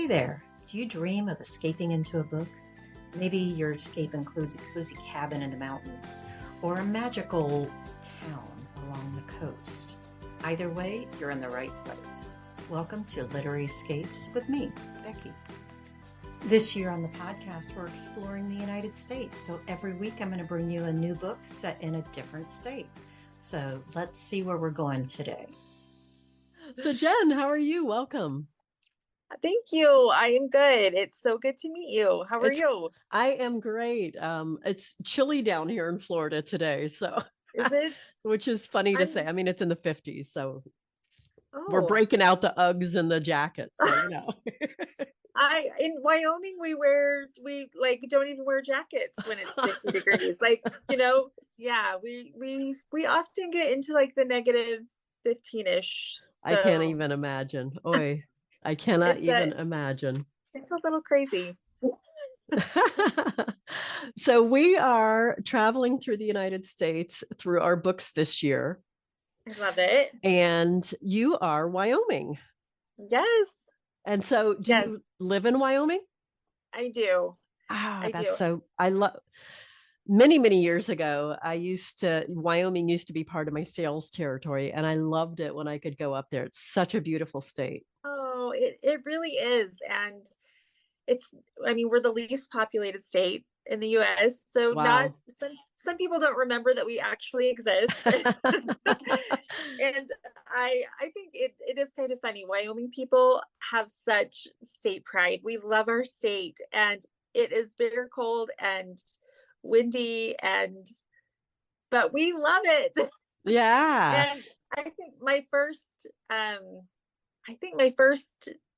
Hey there, do you dream of escaping into a book? Maybe your escape includes a cozy cabin in the mountains or a magical town along the coast. Either way, you're in the right place. Welcome to Literary Escapes with me, Becky. This year on the podcast, we're exploring the United States. So every week I'm going to bring you a new book set in a different state. So let's see where we're going today. So Jen, how are you? Welcome. Thank you. I am good. It's so good to meet you. How are you? I am great. It's chilly down here in Florida today, so Is it? which is funny to say. I mean, it's in the 50s, so we're Oh, breaking out the Uggs and the jackets. So, in Wyoming we don't even wear jackets when it's 50 degrees. Yeah, we often get into like the negative 15-ish. I can't even imagine. Oy, I cannot even imagine. It's a little crazy. So we are traveling through the United States through our books this year. I love it. And you are Wyoming. Yes. And so do you live in Wyoming? I do. I love many years ago, Wyoming used to be part of my sales territory, and I loved it when I could go up there. It's such a beautiful state. Oh, it really is. And we're the least populated state in the US. So Wow. some people don't remember that we actually exist. And I think it is kind of funny. Wyoming people have such state pride. We love our state, and it is bitter cold and windy, but we love it. Yeah. And I think my first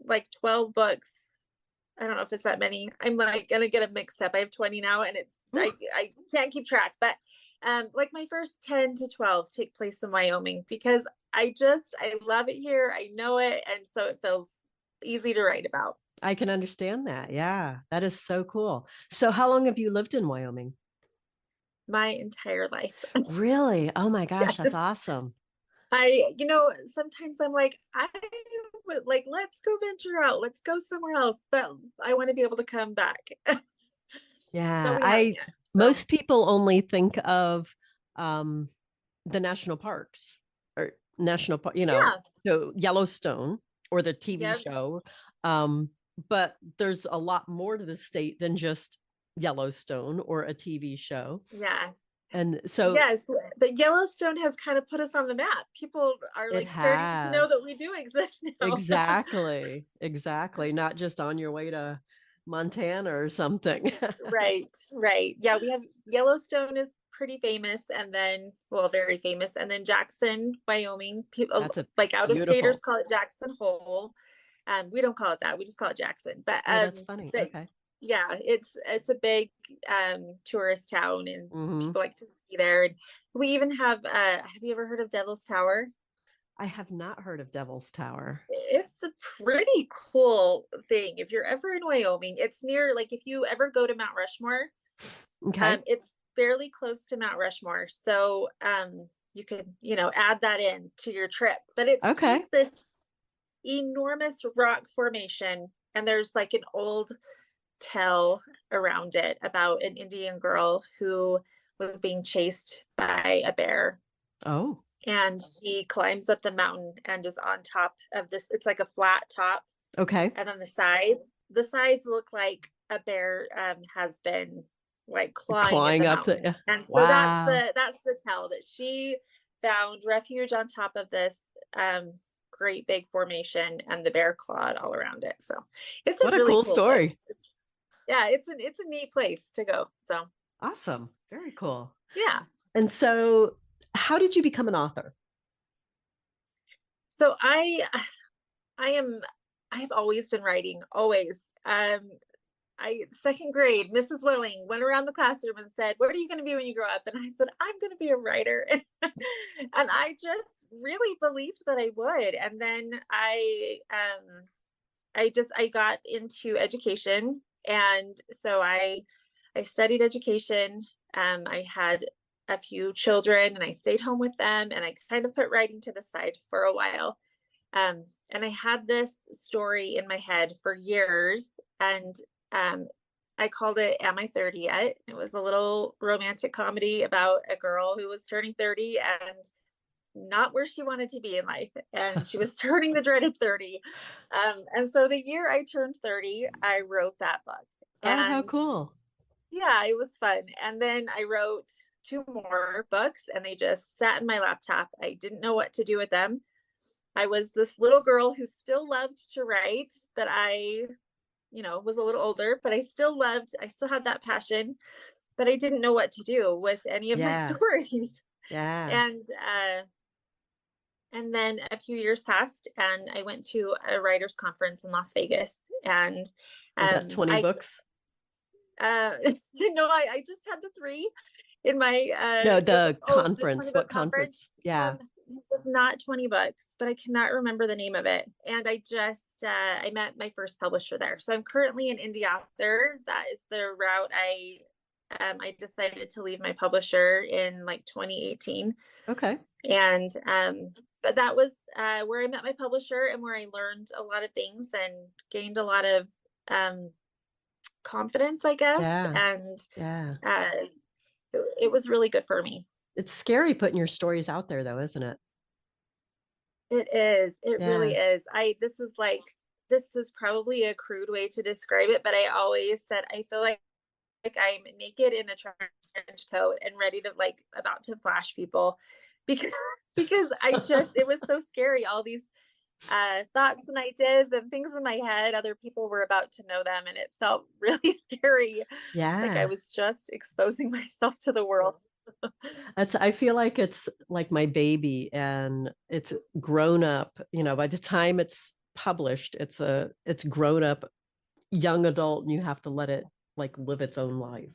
like 12 books, I don't know if it's that many. I'm like gonna get them mixed up. I have 20 now, and I can't keep track, but like my first 10 to 12 take place in Wyoming because I love it here. I know it, and so it feels easy to write about. I can understand that. Yeah, that is so cool. So how long have you lived in Wyoming? My entire life. Really? Oh my gosh, that's awesome. Sometimes I'm like, I would like, let's go venture out, let's go somewhere else, but I want to be able to come back. Yeah, most people only think of the national parks or national park, so Yellowstone or the TV show. But there's a lot more to the state than just Yellowstone or a TV show. Yeah. And so yes, but Yellowstone has kind of put us on the map. People are like starting to know that we do exist now. Exactly. Not just on your way to Montana or something. Right. Yeah, we have Yellowstone is pretty famous, and then very famous, and then Jackson, Wyoming. People like out of staters call it Jackson Hole. We don't call it that. We just call it Jackson. But that's funny. Okay. Yeah, it's a big tourist town, and people like to ski there. And we even have you ever heard of Devil's Tower? I have not heard of Devil's Tower. It's a pretty cool thing. If you're ever in Wyoming, it's near, like, if you ever go to Mount Rushmore, it's fairly close to Mount Rushmore. So you could, add that in to your trip. But it's just this enormous rock formation, and there's like an old tale around it about an Indian girl who was being chased by a bear. Oh. And she climbs up the mountain and is on top of this. It's like a flat top. Okay. And then the sides look like a bear has been like clawing up the and so that's the tell, that she found refuge on top of this great big formation, and the bear clawed all around it. So it's what a really cool story. It's a neat place to go. So awesome. Very cool. Yeah. And so how did you become an author? So I've always been writing, always. Second grade, Mrs. Willing went around the classroom and said, "What are you going to be when you grow up?" And I said, "I'm going to be a writer." And I just really believed that I would. And then I got into education. And so I studied education. I had a few children, and I stayed home with them, and I kind of put writing to the side for a while. And I had this story in my head for years, and I called it Am I 30 Yet? It was a little romantic comedy about a girl who was turning 30 and not where she wanted to be in life. And she was turning the dreaded 30. And so the year I turned 30, I wrote that book. Oh, how And cool. yeah, it was fun. And then I wrote 2 more books, and they just sat in my laptop. I didn't know what to do with them. I was this little girl who still loved to write, but I, was a little older, but I still had that passion, but I didn't know what to do with any of my stories. Yeah. And then a few years passed, and I went to a writers conference in Las Vegas. And is that 20 books? No, I just had the 3 in my no, the conference. What conference? Yeah. It was not 20 books, but I cannot remember the name of it. And I just I met my first publisher there. So I'm currently an indie author. That is the route I decided to leave my publisher in like 2018. Okay. And but that was where I met my publisher, and where I learned a lot of things and gained a lot of confidence, I guess. And it was really good for me. It's scary putting your stories out there, though, isn't it? It is. It really is. This is probably a crude way to describe it, but I always said I feel like I'm naked in a trench coat and ready to about to flash people, because it was so scary. All these thoughts and ideas and things in my head, other people were about to know them, and it felt really scary. Like I was just exposing myself to the world. I feel like it's like my baby, and it's grown up, by the time it's published, it's grown up young adult, and you have to let it live its own life.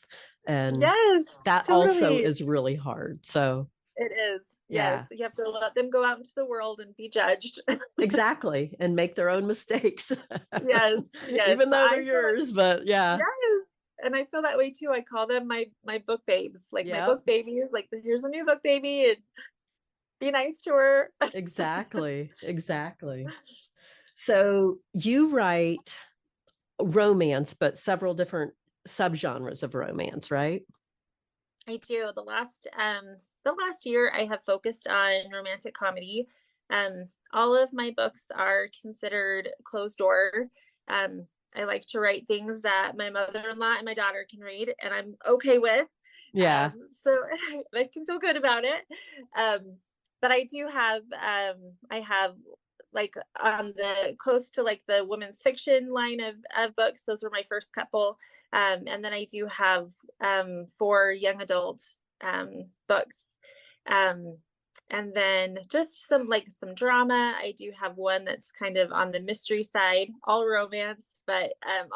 And that totally. Also is really hard. So it is. Yes. You have to let them go out into the world and be judged. Exactly. And make their own mistakes. Yes. Even though they're yours, but yeah. Yes. And I feel that way too. I call them my book babes, my book babies, here's a new book baby, and be nice to her. Exactly. So you write romance, but several different subgenres of romance, right? I do. The last year I have focused on romantic comedy. All of my books are considered closed door. I like to write things that my mother-in-law and my daughter can read, and I'm okay with. Yeah. So I can feel good about it. But I do have, I have on the close to the women's fiction line of books. Those were my first couple. And then I do have 4 young adult books. And then just some drama. I do have one that's kind of on the mystery side, all romance, but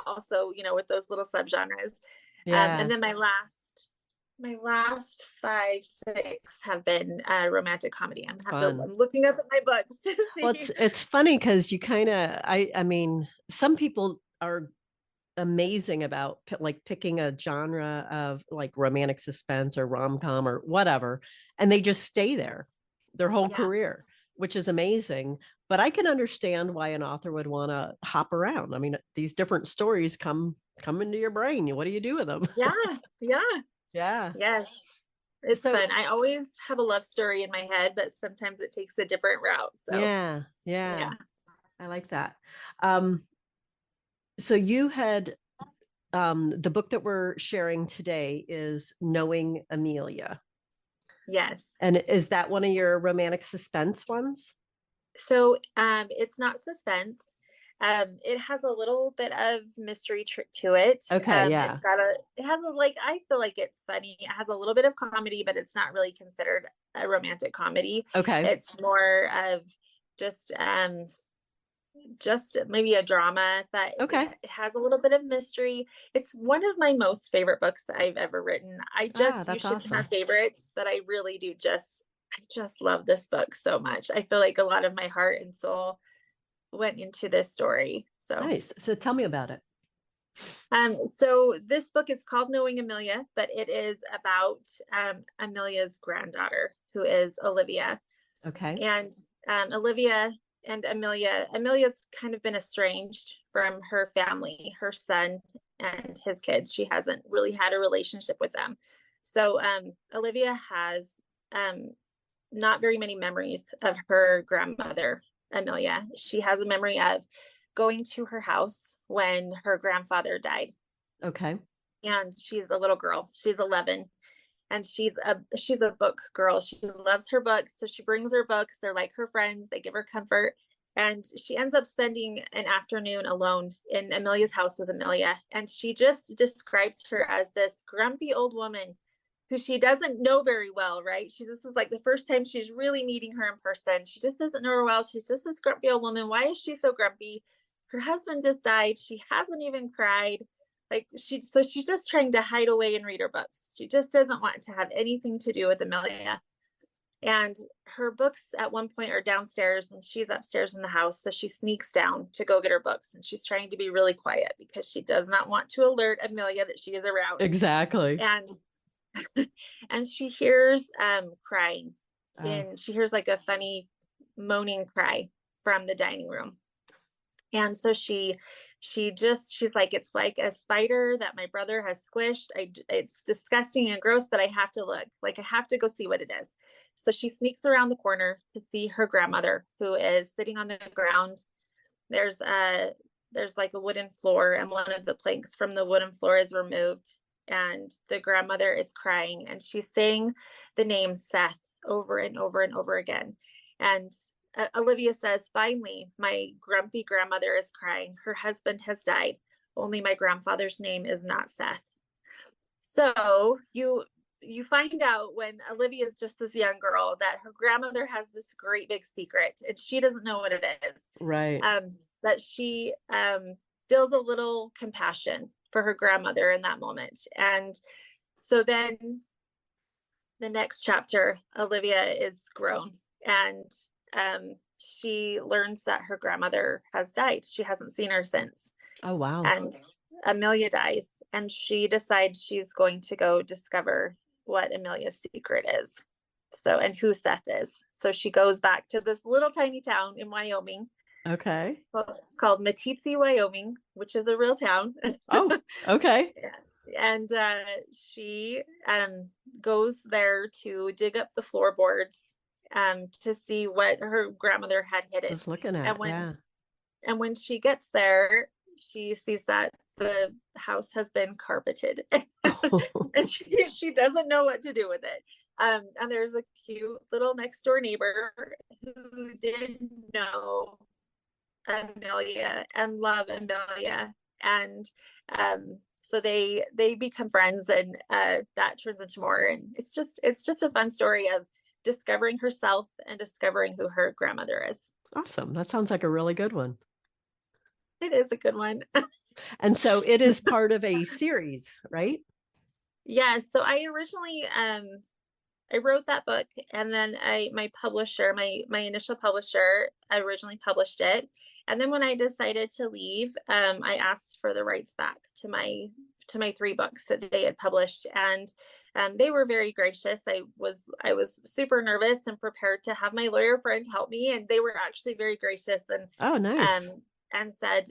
also, with those little subgenres. And then my last 5, 6 have been romantic comedy. I'm looking up at my books to see. Well, it's funny because you kind of, I mean, some people are amazing about picking a genre of romantic suspense or rom-com or whatever, and they just stay there their whole career, which is amazing. But I can understand why an author would want to hop around. I mean, these different stories come into your brain. What do you do with them? Yeah. Yes. It's fun. I always have a love story in my head, but sometimes it takes a different route. So yeah. I like that. So you had the book that we're sharing today is Knowing Amelia. Yes. And is that one of your romantic suspense ones? So it's not suspense. It has a little bit of mystery to it. Okay, I feel like it's funny. It has a little bit of comedy, but it's not really considered a romantic comedy. Okay. It's more of just maybe a drama, but it has a little bit of mystery. It's one of my most favorite books that I've ever written. You should awesome. Have favorites, but I really do I just love this book so much. I feel like a lot of my heart and soul went into this story. So nice. So tell me about it. So this book is called Knowing Amelia, but it is about Amelia's granddaughter, who is Olivia. Okay. And Olivia and Amelia's kind of been estranged from her family, her son and his kids. She hasn't really had a relationship with them. So Olivia has not very many memories of her grandmother, Amelia. She has a memory of going to her house when her grandfather died. Okay. And she's a little girl. She's 11. And she's a book girl. She loves her books. So she brings her books. They're like her friends. They give her comfort. And she ends up spending an afternoon alone in Amelia's house with Amelia. And she just describes her as this grumpy old woman who she doesn't know very well, right? This is like the first time she's really meeting her in person. She just doesn't know her well. She's just this grumpy old woman. Why is she so grumpy? Her husband just died. She hasn't even cried. So she's just trying to hide away and read her books. She just doesn't want to have anything to do with Amelia. And her books at one point are downstairs and she's upstairs in the house. So she sneaks down to go get her books, and she's trying to be really quiet because she does not want to alert Amelia that she is around. Exactly. And she hears crying, and she hears like a funny moaning cry from the dining room. And so she's like, it's like a spider that my brother has squished. It's disgusting and gross, but I have to look. Like, I have to go see what it is. So she sneaks around the corner to see her grandmother, who is sitting on the ground. There's like a wooden floor, and one of the planks from the wooden floor is removed. And the grandmother is crying, and she's saying the name Seth over and over and over again. And Olivia says, finally, my grumpy grandmother is crying. Her husband has died. Only my grandfather's name is not Seth. So you find out when Olivia is just this young girl that her grandmother has this great big secret, and she doesn't know what it is. Right. That she feels a little compassion for her grandmother in that moment. And so then the next chapter, Olivia is grown, and she learns that her grandmother has died. She hasn't seen her since. Oh, wow. And Amelia dies, and she decides she's going to go discover what Amelia's secret is. So, and who Seth is. So she goes back to this little tiny town in Wyoming. Okay. Well, it's called Meeteetse, Wyoming, which is a real town. Oh, okay. And she goes there to dig up the floorboards to see what her grandmother had hidden. I was looking at, and when she gets there, she sees that the house has been carpeted. And she doesn't know what to do with it. And there's a cute little next door neighbor who did know Amelia and love Amelia. And so they become friends, and that turns into more. And it's just a fun story of discovering herself and discovering who her grandmother is. Awesome. That sounds like a really good one. It is a good one. And so it is part of a series, right? Yeah. So I originally I wrote that book, and then my publisher, my initial publisher, originally published it. And then when I decided to leave, I asked for the rights back to my 3 books that they had published, and they were very gracious. I was super nervous and prepared to have my lawyer friend help me, and they were actually very gracious. And oh, nice. And said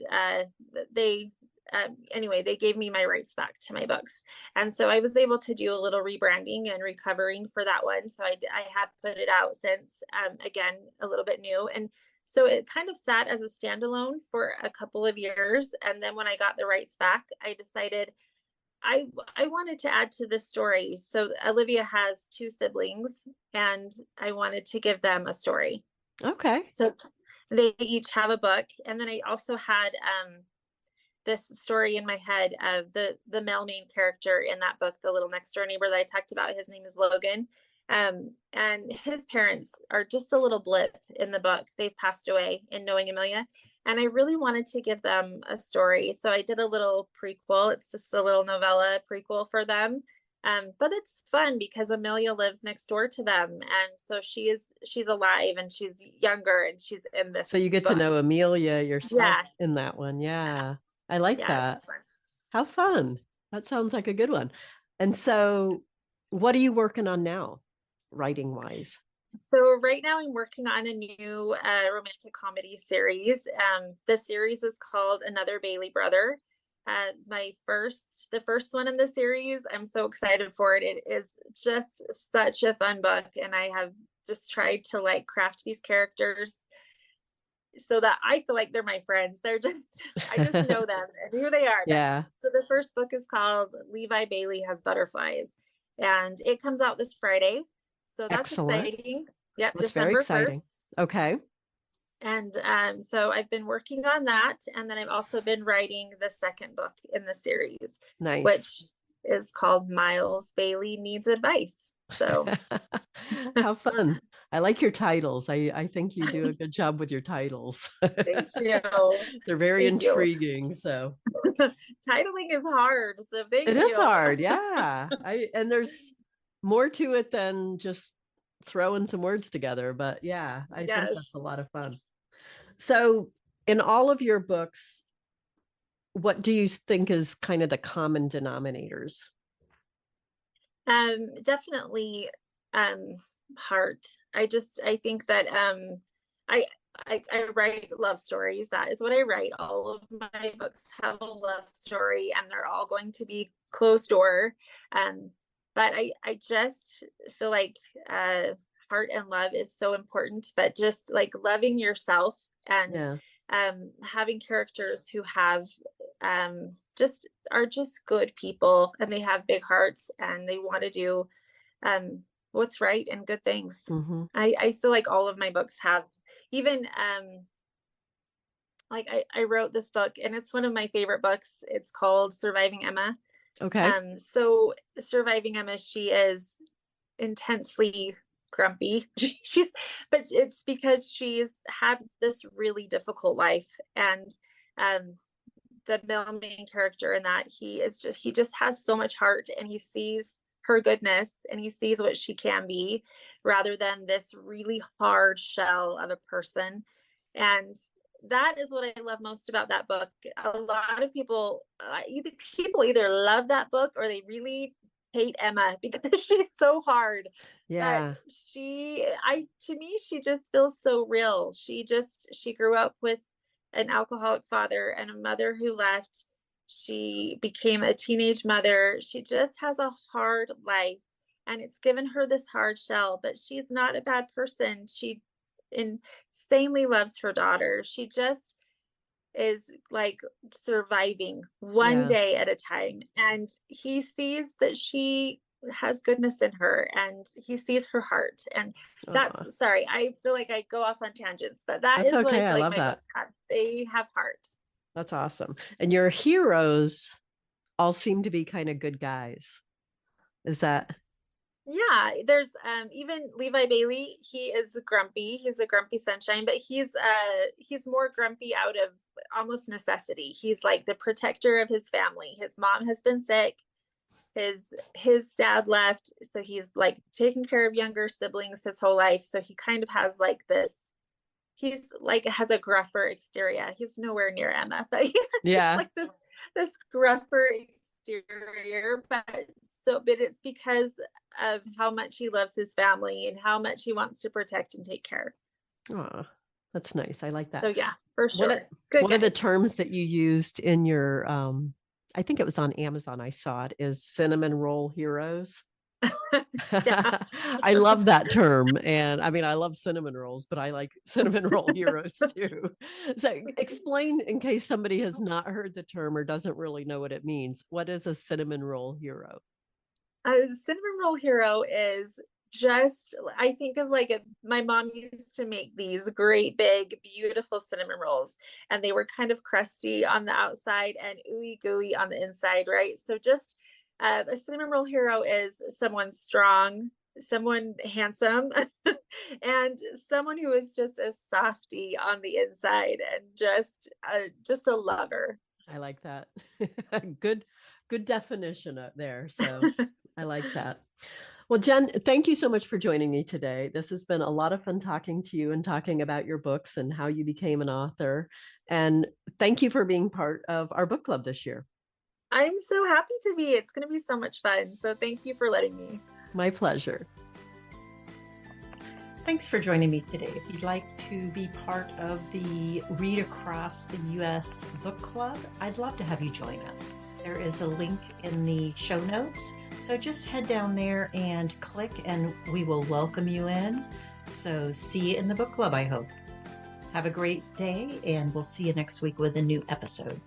anyway, they gave me my rights back to my books. And so I was able to do a little rebranding and recovering for that one. So I have put it out since, again, a little bit new. And so it kind of sat as a standalone for a couple of years. And then when I got the rights back, I decided I wanted to add to this story. So Olivia has 2 siblings, and I wanted to give them a story. Okay. So they each have a book. And then I also had this story in my head of the male main character in that book, the little next door neighbor that I talked about. His name is Logan. And his parents are just a little blip in the book. They've passed away in knowing Amelia. And I really wanted to give them a story. So I did a little prequel. It's just a little novella prequel for them. But it's fun because Amelia lives next door to them. And so she's alive, and she's younger, and she's in this. So you get book. to know Amelia yourself in that one. Yeah. I like that. How fun. That sounds like a good one. And so what are you working on now, writing wise? So right now I'm working on a new romantic comedy series. The series is called Another Bailey Brother. The first one in the series. I'm so excited for it. It is just such a fun book, and I have just tried to like craft these characters so that I feel like they're my friends. I just know them and who they are. Yeah. So the first book is called Levi Bailey Has Butterflies, and it comes out this Friday. So that's Excellent. exciting. Yep, That's December very exciting. 1st. Okay. And so I've been working on that, and then I've also been writing the second book in the series, Nice. which is called Miles Bailey Needs Advice. So how fun. I like your titles. I think you do a good job with your titles. Thank you. They're very Thank you. intriguing. So titling is hard. So thank you. It is hard. Yeah. And there's more to it than just throwing some words together. But yeah, I think that's a lot of fun. So in all of your books, what do you think is kind of the common denominators? Definitely heart. I think that I write love stories. That is what I write. All of my books have a love story, and they're all going to be closed door. But I just feel like heart and love is so important, but just like loving yourself and having characters who have are just good people, and they have big hearts, and they want to do what's right and good things. Mm-hmm. I feel like all of my books have, even like I wrote this book, and it's one of my favorite books. It's called Surviving Emma. Okay. So Surviving Emma, she is intensely grumpy. But it's because she's had this really difficult life, and the main character in that, he just has so much heart, and he sees her goodness, and he sees what she can be, rather than this really hard shell of a person. And that is what I love most about that book. A lot of people either love that book, or they really hate Emma because she's so hard. Yeah. But to me, she just feels so real. She grew up with an alcoholic father and a mother who left. She became a teenage mother. She just has a hard life, and it's given her this hard shell, but she's not a bad person. She insanely loves her daughter. She just is like surviving one day at a time, and he sees that she has goodness in her, and he sees her heart. And that's sorry, I feel like I go off on tangents, but that's is okay. What I feel like my books have. They have heart. That's awesome. And your heroes all seem to be kind of good guys. Is that? Yeah, there's even Levi Bailey. He is grumpy. He's a grumpy sunshine, but he's more grumpy out of almost necessity. He's like the protector of his family. His mom has been sick. His dad left, so he's like taking care of younger siblings his whole life. So he kind of has like this. He's like has a gruffer exterior. He's nowhere near Emma, but like this gruffer exterior. But it's because of how much he loves his family and how much he wants to protect and take care. Oh, that's nice. I like that. So yeah, for sure. One of the terms that you used in your I think it was on Amazon, I saw it, is cinnamon roll heroes. I love that term. And I mean, I love cinnamon rolls, but I like cinnamon roll heroes too. So explain, in case somebody has not heard the term or doesn't really know what it means. What is a cinnamon roll hero? A cinnamon roll hero is just, I think of my mom used to make these great big beautiful cinnamon rolls, and they were kind of crusty on the outside and ooey gooey on the inside, right? So just a cinnamon roll hero is someone strong, someone handsome, and someone who is just a softie on the inside, and just a lover. I like that. Good definition up there. So I like that. Well, Jen, thank you so much for joining me today. This has been a lot of fun talking to you and talking about your books and how you became an author. And thank you for being part of our book club this year. I'm so happy to be. It's going to be so much fun. So thank you for letting me. My pleasure. Thanks for joining me today. If you'd like to be part of the Read Across the U.S. Book Club, I'd love to have you join us. There is a link in the show notes, so just head down there and click and we will welcome you in. So see you in the book club, I hope. Have a great day, and we'll see you next week with a new episode.